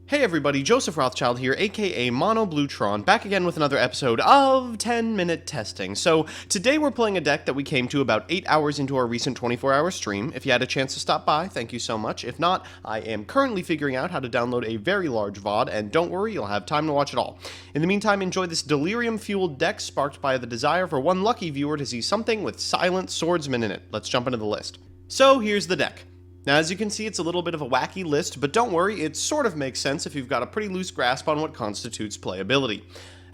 Hey everybody, Joseph Rothschild here, aka Mono Bluetron, back again with another episode of 10-Minute Testing. So, today we're playing a deck that we came to about 8 hours into our recent 24-hour stream. If you had a chance to stop by, thank you so much. If not, I am currently figuring out how to download a very large VOD, and don't worry, you'll have time to watch it all. In the meantime, enjoy this delirium-fueled deck sparked by the desire for one lucky viewer to see something with Silent Swordsman in it. Let's jump into the list. So, here's the deck. Now, as you can see, it's a little bit of a wacky list, but don't worry, it sort of makes sense if you've got a pretty loose grasp on what constitutes playability.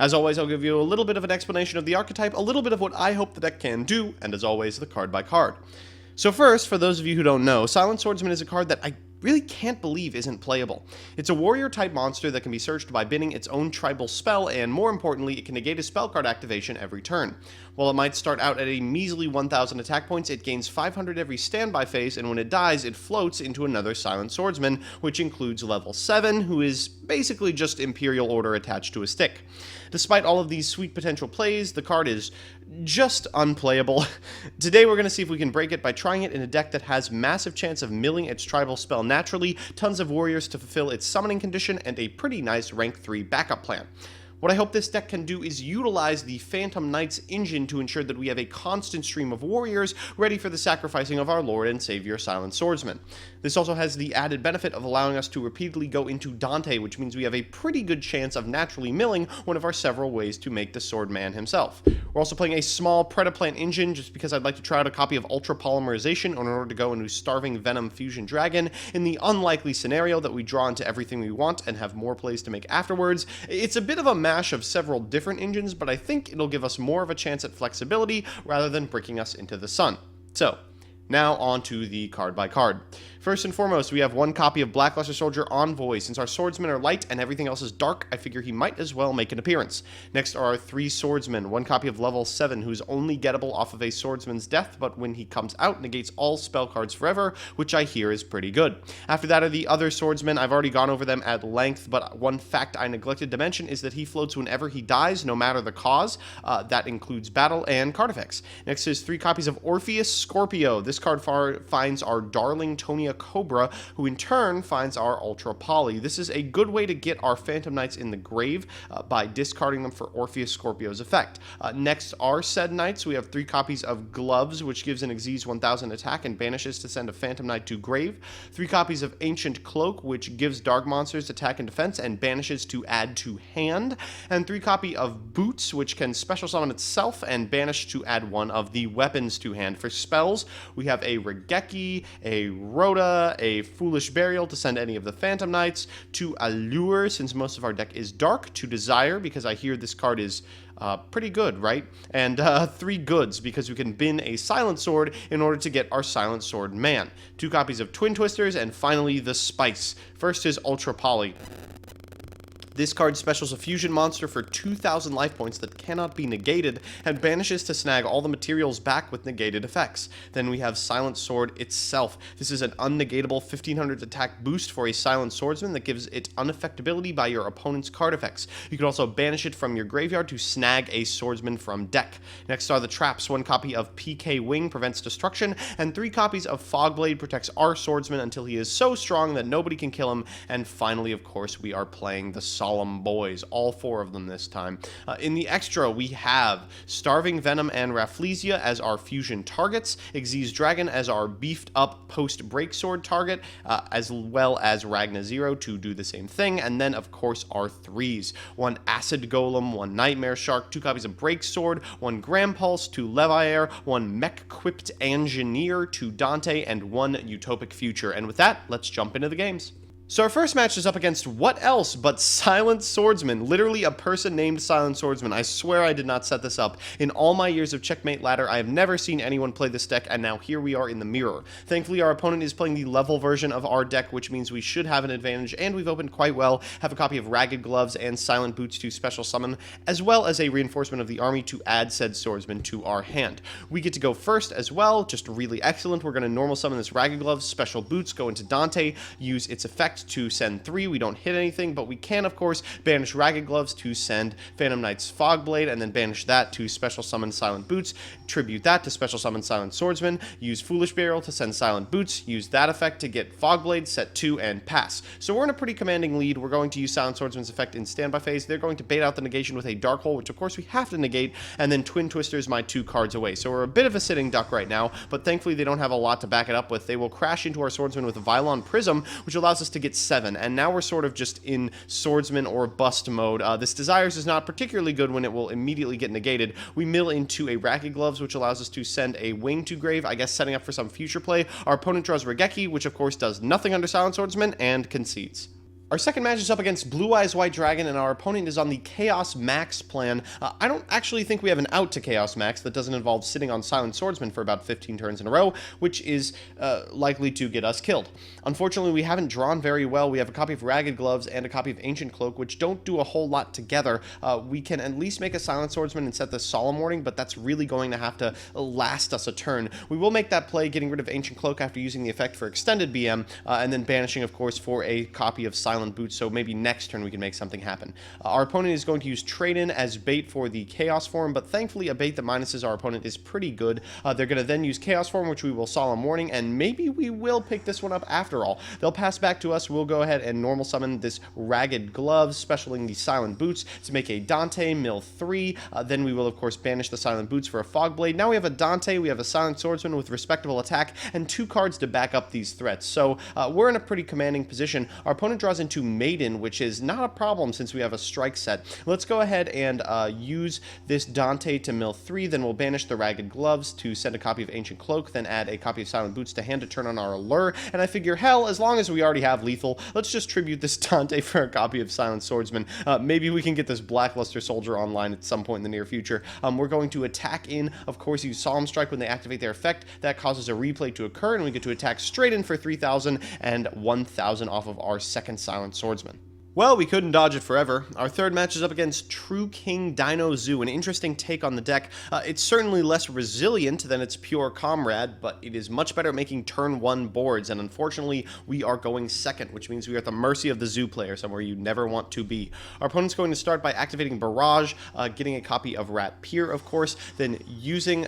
As always, I'll give you a little bit of an explanation of the archetype, a little bit of what I hope the deck can do, and as always, the card by card. So first, for those of you who don't know, Silent Swordsman is a card that I really can't believe isn't playable. It's a warrior-type monster that can be searched by binning its own tribal spell, and more importantly, it can negate a spell card activation every turn. While it might start out at a measly 1,000 attack points, it gains 500 every standby phase, and when it dies, it floats into another Silent Swordsman, which includes level 7, who is basically just Imperial Order attached to a stick. Despite all of these sweet potential plays, the card is just unplayable. Today we're going to see if we can break it by trying it in a deck that has massive chance of milling its tribal spell naturally, tons of warriors to fulfill its summoning condition, and a pretty nice rank 3 backup plan. What I hope this deck can do is utilize the Phantom Knight's engine to ensure that we have a constant stream of warriors ready for the sacrificing of our Lord and Savior Silent Swordsman. This also has the added benefit of allowing us to repeatedly go into Dante, which means we have a pretty good chance of naturally milling one of our several ways to make the Swordman himself. We're also playing a small Predaplant engine just because I'd like to try out a copy of Ultra Polymerization in order to go into Starving Venom Fusion Dragon in the unlikely scenario that we draw into everything we want and have more plays to make afterwards. It's a bit of a mash of several different engines, but I think it'll give us more of a chance at flexibility rather than breaking us into the sun. So, now on to the card by card. First and foremost, we have one copy of Blackluster Soldier Envoy. Since our swordsmen are light and everything else is dark, I figure he might as well make an appearance. Next are our 3 swordsmen, one copy of level 7, who's only gettable off of a swordsman's death, but when he comes out, negates all spell cards forever, which I hear is pretty good. After that are the other swordsmen. I've already gone over them at length, but one fact I neglected to mention is that he floats whenever he dies, no matter the cause. That includes battle and card effects. Next is 3 copies of Orpheus Scorpio. This card finds our darling Tonia Cobra, who in turn finds our Ultra Poly. This is a good way to get our Phantom Knights in the grave by discarding them for Orpheus Scorpio's effect. Next are said Knights. We have 3 copies of Gloves, which gives an Xyz 1000 attack and banishes to send a Phantom Knight to grave. 3 copies of Ancient Cloak, which gives Dark Monsters attack and defense and banishes to add to hand. And 3 copy of Boots, which can special summon itself and banish to add one of the weapons to hand. For spells, we have a Regeki, a Rhoda, a Foolish Burial to send any of the Phantom Knights, to Allure, since most of our deck is dark, to Desire, because I hear this card is pretty good, right? And 3 goods, because we can bin a Silent Sword in order to get our Silent Sword Man. 2 copies of Twin Twisters, and finally the Spice. First is Ultra Poly. This card specials a fusion monster for 2,000 life points that cannot be negated, and banishes to snag all the materials back with negated effects. Then we have Silent Sword itself. This is an unnegatable 1,500 attack boost for a Silent Swordsman that gives it unaffectability by your opponent's card effects. You can also banish it from your graveyard to snag a swordsman from deck. Next are the traps. 1 copy of PK Wing prevents destruction, and 3 copies of Fogblade protects our swordsman until he is so strong that nobody can kill him. And finally, of course, we are playing the Solemn Boys, all 4 of them this time. In the extra, we have Starving Venom and Rafflesia as our fusion targets, Xyz Dragon as our beefed up post-breaksword target, as well as Ragna Zero to do the same thing, and then of course our 3s. 1 Acid Golem, 1 Nightmare Shark, 2 copies of Breaksword, 1 Grampulse, 2 Leviair, 1 Mech-equipped Engineer, 2 Dante, and 1 Utopic Future. And with that, let's jump into the games. So our first match is up against what else but Silent Swordsman, literally a person named Silent Swordsman. I swear I did not set this up. In all my years of Checkmate Ladder, I have never seen anyone play this deck, and now here we are in the mirror. Thankfully, our opponent is playing the level version of our deck, which means we should have an advantage, and we've opened quite well, have a copy of Ragged Gloves and Silent Boots to special summon, as well as a reinforcement of the army to add said swordsman to our hand. We get to go first as well, just really excellent. We're going to normal summon this Ragged Gloves, special boots, go into Dante, use its effect effect to send 3. We don't hit anything, but we can, of course, banish Ragged Gloves to send Phantom Knight's Fogblade, and then banish that to special summon Silent Boots, tribute that to special summon Silent Swordsman, use Foolish Burial to send Silent Boots, use that effect to get Fogblade, set 2, and pass. So we're in a pretty commanding lead. We're going to use Silent Swordsman's effect in standby phase. They're going to bait out the negation with a Dark Hole, which of course we have to negate, and then Twin Twister's my 2 cards away. So we're a bit of a sitting duck right now, but thankfully they don't have a lot to back it up with. They will crash into our Swordsman with a Vylon Prism, which allows us to get 7, and now we're sort of just in Swordsman or bust mode. This Desires is not particularly good when it will immediately get negated. We mill into a Ragged Gloves, which allows us to send a Wing to grave, I guess setting up for some future play. Our opponent draws Regeki, which of course does nothing under Silent Swordsman, and concedes. Our second match is up against Blue Eyes White Dragon, and our opponent is on the Chaos Max plan. I don't actually think we have an out to Chaos Max that doesn't involve sitting on Silent Swordsman for about 15 turns in a row, which is likely to get us killed. Unfortunately, we haven't drawn very well. We have a copy of Ragged Gloves and a copy of Ancient Cloak, which don't do a whole lot together. We can at least make a Silent Swordsman and set the Solemn Warning, but that's really going to have to last us a turn. We will make that play, getting rid of Ancient Cloak after using the effect for extended BM, and then banishing, of course, for a copy of Silent Boots, so maybe next turn we can make something happen. Our opponent is going to use Trade-In as bait for the Chaos form, but thankfully a bait that minuses our opponent is pretty good. They're going to then use Chaos form, which we will Solemn Warning, and maybe we will pick this one up after all. They'll pass back to us. We'll go ahead and normal summon this Ragged Gloves, specialing the Silent Boots to make a Dante, mill 3. Then we will, of course, banish the Silent Boots for a Fogblade. Now we have a Dante, we have a Silent Swordsman with respectable attack, and 2 cards to back up these threats. So we're in a pretty commanding position. Our opponent draws into Maiden, which is not a problem since we have a strike set. Let's go ahead and use this Dante to mill 3, then we'll banish the Ragged Gloves to send a copy of Ancient Cloak, then add a copy of Silent Boots to hand to turn on our Allure, and I figure, hell, as long as we already have lethal, let's just tribute this Dante for a copy of Silent Swordsman. Maybe we can get this Blackluster Soldier online at some point in the near future. We're going to attack in, of course, use Solemn Strike when they activate their effect. That causes a replay to occur, and we get to attack straight in for 3,000 and 1,000 off of our second Silent Swordsman. Well, we couldn't dodge it forever. Our third match is up against True King Dino Zoo, an interesting take on the deck. It's certainly less resilient than its pure comrade, but it is much better at making turn 1 boards, and unfortunately, we are going second, which means we are at the mercy of the Zoo player, somewhere you never want to be. Our opponent's going to start by activating Barrage, getting a copy of Rat Pier, of course, then using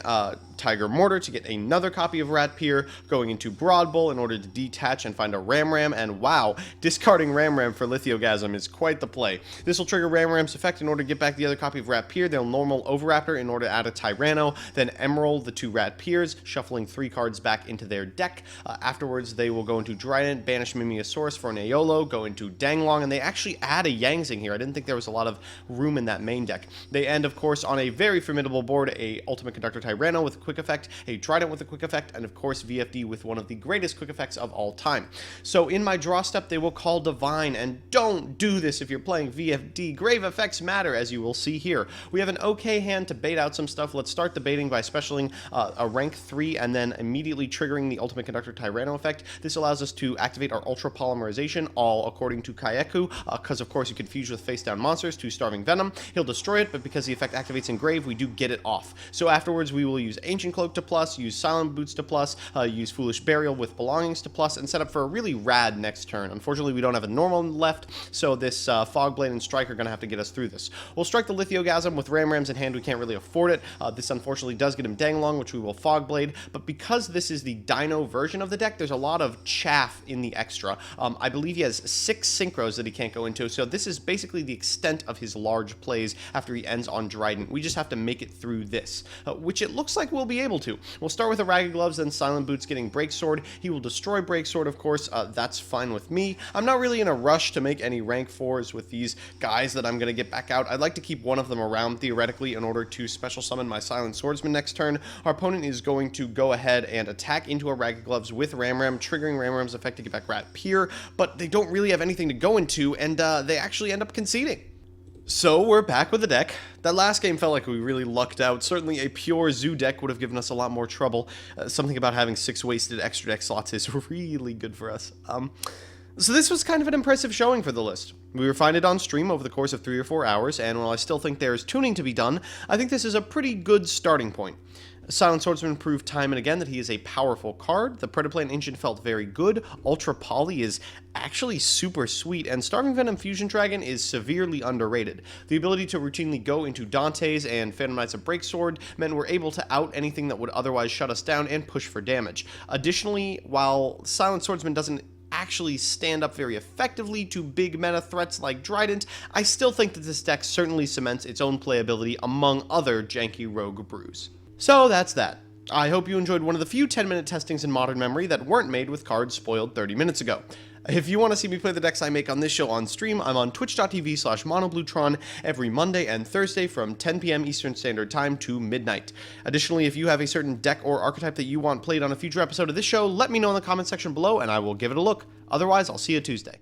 Tiger Mortar to get another copy of Rat Pier, going into Broad Bull in order to detach and find a Ram Ram, and wow, discarding Ram Ram for Lithogasm is quite the play. This will trigger Ram Ram's effect in order to get back the other copy of Rat Pier. They'll normal Overraptor in order to add a Tyranno, then Emerald the 2 Rat Piers, shuffling 3 cards back into their deck. Afterwards, they will go into Dryden, banish Mimiasaurus for an Aeolo, go into Danglong, and they actually add a Yangzing here. I didn't think there was a lot of room in that main deck. They end, of course, on a very formidable board, a Ultimate Conductor Tyranno with a quick effect, a Trident with a quick effect, and of course VFD with one of the greatest quick effects of all time. So in my draw step, they will call Divine, and don't do this if you're playing VFD. Grave effects matter, as you will see here. We have an okay hand to bait out some stuff. Let's start the baiting by specialing a rank 3 and then immediately triggering the Ultimate Conductor Tyranno effect. This allows us to activate our Ultra Polymerization, all according to Kaieku, because of course you can fuse with face down monsters to Starving Venom. He'll destroy it, but because the effect activates in Grave, we do get it off. So afterwards, we will use Ancient Cloak to plus, use Silent Boots to plus, use Foolish Burial with Belongings to plus, and set up for a really rad next turn. Unfortunately, we don't have a normal left, so this Fogblade and Strike are going to have to get us through this. We'll strike the Lithogasm with Ram Rams in hand. We can't really afford it. This unfortunately does get him Danglong, which we will Fogblade, but because this is the Dino version of the deck, there's a lot of chaff in the extra. I believe he has 6 Synchros that he can't go into, so this is basically the extent of his large plays after he ends on Dryden. We just have to make it through this, which it looks like we'll be able to. We'll start with the Ragged Gloves, then Silent Boots getting Breaksword. He will destroy Breaksword, of course. That's fine with me. I'm not really in a rush to make any rank 4s with these guys that I'm going to get back out. I'd like to keep one of them around, theoretically, in order to special summon my Silent Swordsman next turn. Our opponent is going to go ahead and attack into a Ragged Gloves with Ram Ram, triggering Ram Ram's effect to get back Rat Pier, but they don't really have anything to go into, and they actually end up conceding. So we're back with the deck. That last game felt like we really lucked out. Certainly a pure Zoo deck would have given us a lot more trouble. Something about having 6 wasted extra deck slots is really good for us. So this was kind of an impressive showing for the list. We refined it on stream over the course of 3 or 4 hours, and while I still think there's tuning to be done, I think this is a pretty good starting point. Silent Swordsman proved time and again that he is a powerful card. The Predaplant Ancient felt very good. Ultra Poly is actually super sweet, and Starving Venom Fusion Dragon is severely underrated. The ability to routinely go into Dante's and Phantom Knight's of Breaksword meant we're able to out anything that would otherwise shut us down and push for damage. Additionally, while Silent Swordsman doesn't actually stand up very effectively to big meta threats like Trident, I still think that this deck certainly cements its own playability among other janky rogue brews. So that's that. I hope you enjoyed one of the few 10-minute testings in Modern Memory that weren't made with cards spoiled 30 minutes ago. If you want to see me play the decks I make on this show on stream, I'm on twitch.tv/monobluetron every Monday and Thursday from 10 p.m. Eastern Standard Time to midnight. Additionally, if you have a certain deck or archetype that you want played on a future episode of this show, let me know in the comment section below and I will give it a look. Otherwise, I'll see you Tuesday.